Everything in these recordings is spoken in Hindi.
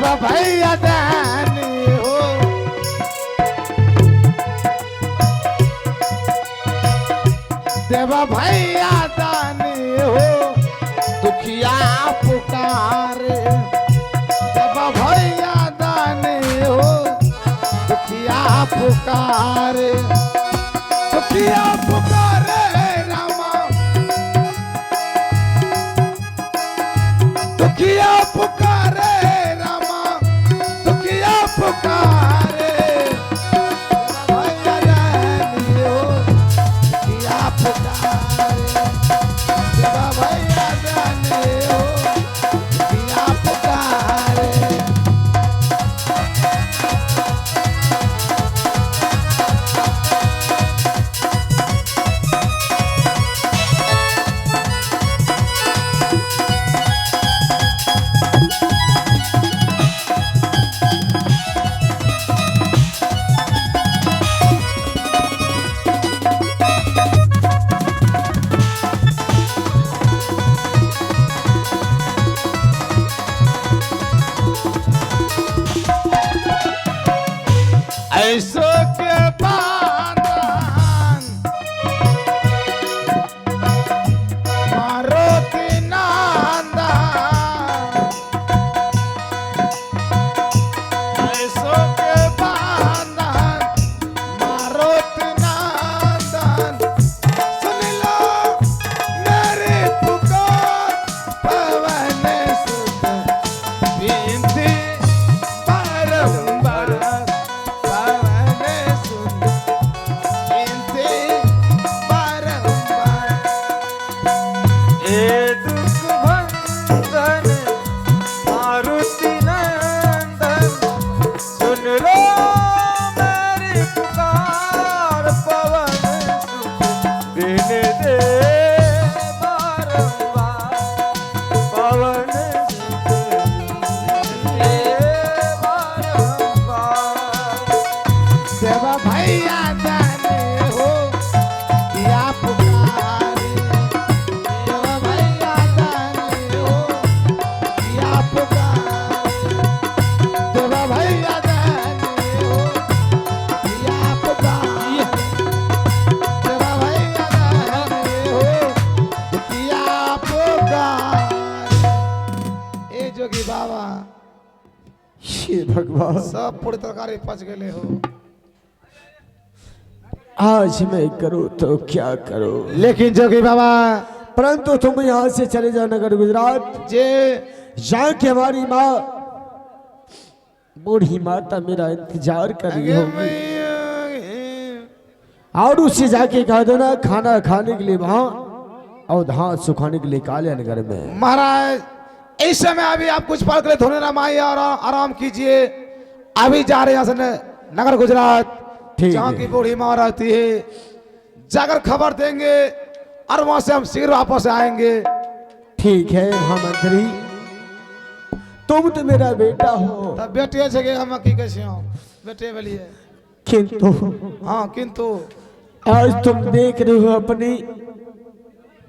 देवा भैया दानी हो, देवा भैया दानी हो, दुखिया पुकारे, देवा भैया दानी हो, दुखिया पुकारे, दुखिया पुकारे रामा, दुखिया पुकारे रामा, दुखिया पुकारे, भैया रानी हो, दुखिया पुकारे, देवा भैया रानी हो, दुखिया पुकारे। ऐसो के बांधन मारुति नंदन, ऐसो के बांधन मारुति नंदन, सुन लो मेरी पुकार पवन सुत विनती बारंबार, देवा भैया दानी हो, किया पुकारे, देवा भैया दानी हो, किया पुकारे, देवा भैया दानी हो, किया पुकारे, देवा भैया दानी हो, किया पुकारे। ए जोगी बाबा हे भगवान, सब पूरी तरकारी पच गए हो, आज मैं करूँ तो क्या करूँ, लेकिन जोगी बाबा परंतु तुम यहाँ से चले जाओ नगर गुजरात, जे जहाँ की हमारी माँ बूढ़ी माता मेरा इंतजार कर रही होगी, और उससे जाके कह दो ना खाना खाने के लिए वहाँ और हाथ सुखाने के लिए काले नगर में। महाराज इस समय अभी आप कुछ पढ़ कर थोड़े रमाइए और आराम कीजिए, अभी जा रहे हैं यहाँ से नगर गुजरात, ठीक जहाँ है। की बूढ़ी माँ रहती है, जाकर खबर देंगे और वहां से हम शीघ्र वापस आएंगे। ठीक है महामंत्री, तुम तो मेरा बेटा हो, तब बेटे छे हम की कैसे हो बेटे बोलिए, किंतु हाँ किंतु आज तुम देख रहे हो अपनी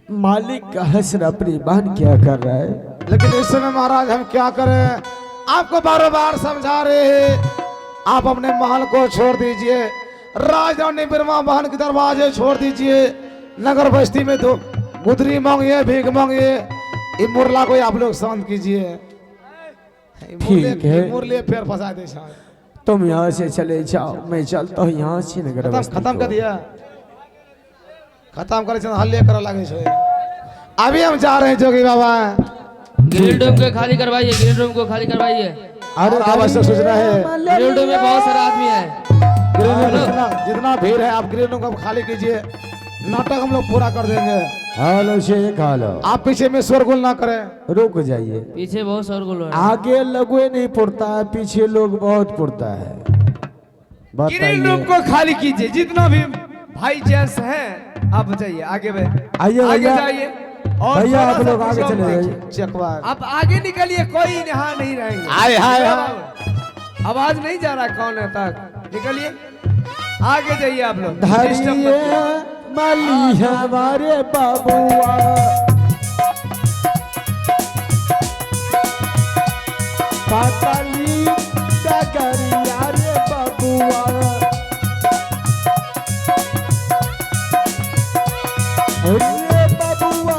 मालिक का हसर अपनी बहन क्या कर रहा है, लेकिन इस समय महाराज हम क्या करें, आपको बार बार समझा रहे हैं, आप अपने महल को छोड़ दीजिए, राजरानी बिरमा बहन के दरवाजे छोड़ दीजिए, नगर बस्ती में तो गुदरी मांगिए, भीख मांगिए, ये मुरला को आप लोग शांत कीजिए। ठीक है। मुरले पैर फंसा दे शायद। तुम यहाँ से चले जाओ, मैं चलता हूँ यहाँ से नगर बस्ती खत्म को। कर दिया, खत्म करे हल्ले करे लगे छे। अभी हम जा रहे हैं जोगी बाबा, ग्रीन रूम को खाली करवाइए, ग्रीन रूम को खाली करवाइए। अरे आवश्यक सूचना है, ग्रीन रूम में बहुत सारा आदमी है। ग्रीन रूम जितना भीड़ है आप ग्रीन रूम को खाली कीजिए, नाटक हम लोग पूरा कर देंगे। हालो शेख हालो, आप पीछे में शोरगुल ना करें। रुक जाइए, पीछे बहुत शोरगुल हो रहा है। आगे लगवे नहीं पड़ता है, पीछे लोग बहुत पड़ता है। ग्रीन रूम बताइए, को खाली कीजिए, जितना भी भाई जेंट्स हैं आप जाइए आगे बढ़, आइए आगे भैया, जाइए और भैया थोड़ा आप सा लोग आगे पीछे चले देखिए। जाइए। चकवा आप आगे निकलिए, कोई यहाँ नहीं रहेंगे। हाय हाय हाय। आवाज नहीं जा रहा कौन है तक, निकलिए आगे जाइए आप लोग। धरिए माली हमारे बाबुआ, पाताली डगरिया रे बबुआ रे बबुआ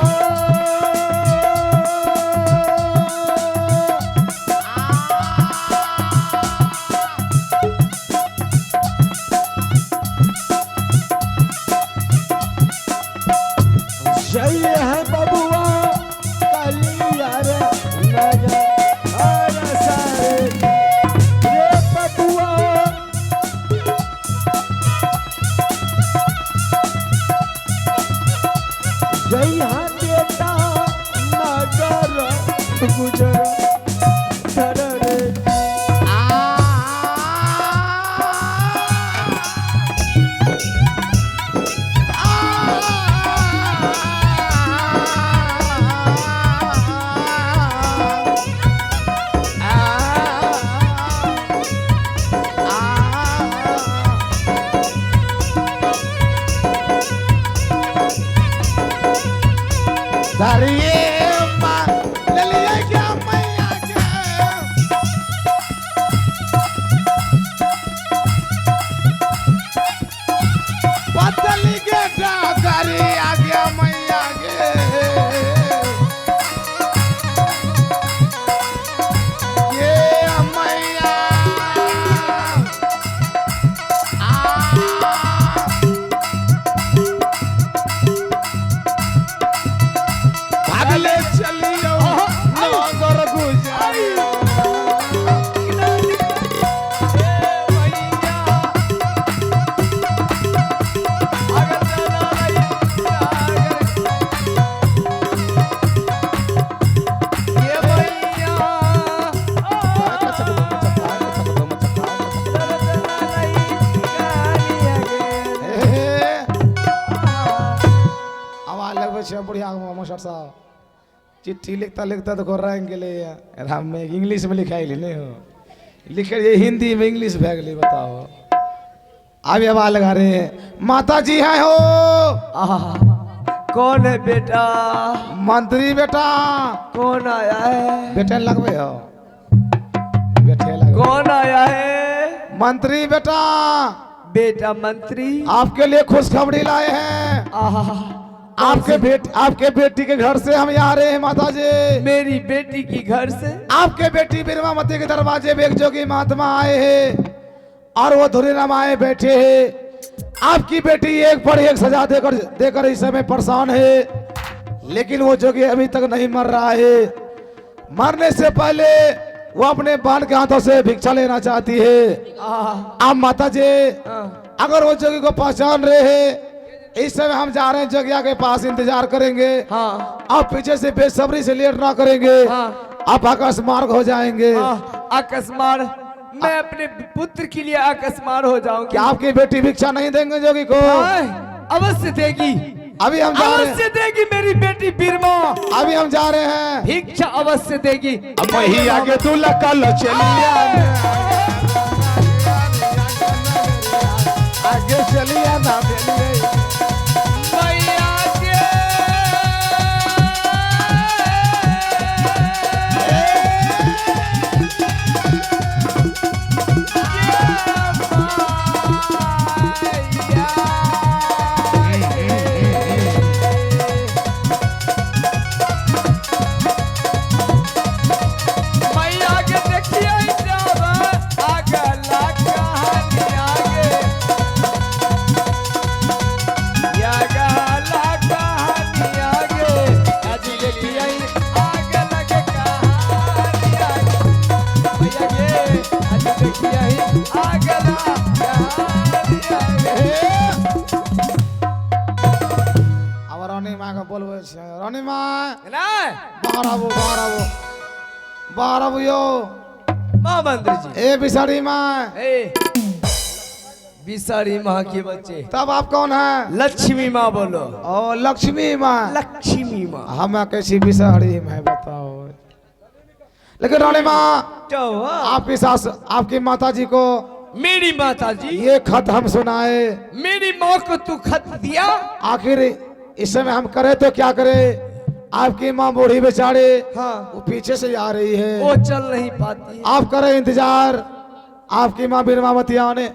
जय है बबुआ कालिया रे नगर अरे सारे रे बबुआ जय है बेटा नगर गुजर धर रे बढ़िया मास्टर साहब चिट्ठी लिखता लिखता तो कर रहे हैं लिए हम में इंग्लिश में लिखाई नहीं हो लिखे ये हिंदी में इंग्लिश भैग ली बताओ अभी आवाज लगा रहे हैं माता जी हैं हो कौन है बेटा मंत्री बेटा कौन आया है बेटे लगवे हो बेटे लगवे कौन आया है मंत्री बेटा बेटा मंत्री आपके लिए खुशखबरी लाए हैं आहा आपके बेटी के घर से हम यहाँ आ रहे हैं माता जी मेरी बेटी की घर से आपके बेटी बिरमावती के दरवाजे में एक जोगी महात्मा आए हैं और वो धुरी रमाए बैठे हैं आपकी बेटी एक पर एक सजा देकर इस समय परेशान है लेकिन वो जोगी अभी तक नहीं मर रहा है मरने से पहले वो अपने बाल के हाथों से भिक्षा लेना चाहती है आप माता जी अगर वो जोगी को पहचान रहे हैं इस समय हम जा रहे हैं जगिया के पास इंतजार करेंगे हाँ आप पीछे से बेसब्री से लेट ना करेंगे हाँ आप अकस्मार हो जाएंगे अकस्मार मैं अपने पुत्र के लिए अकस्मार हो जाऊंगी क्या आपकी बेटी भिक्षा नहीं देंगे जोगी को अवश्य देगी अभी हम जा रहे हैं अवश्य देगी मेरी बेटी बिरमा अभी हम जा रहे हैं भिक्षा अवश्य देगी अब वही आगे तू लकल चलिया आगे चलिया ना रानी माँ बाहर आवो बाहर आवो यो माँ मंत्री जी ए बिसारी माँ बिसारी माँ के बच्चे तब आप कौन है लक्ष्मी माँ बोलो ओ लक्ष्मी माँ लक्ष्मी माँ हमें कैसी बिसारी मैं बताओ लेकिन रानी माँ आपकी सास आपकी माता जी को मेरी माता जी ये खत हम सुनाए मेरी माँ को तू खत दिया आखिर इस समय हम करे तो क्या करे आपकी माँ बूढ़ी बेचारी हाँ वो पीछे से आ रही है। वो चल नहीं पाती है। आप करें इंतजार, आपकी माँ बीरमावती आने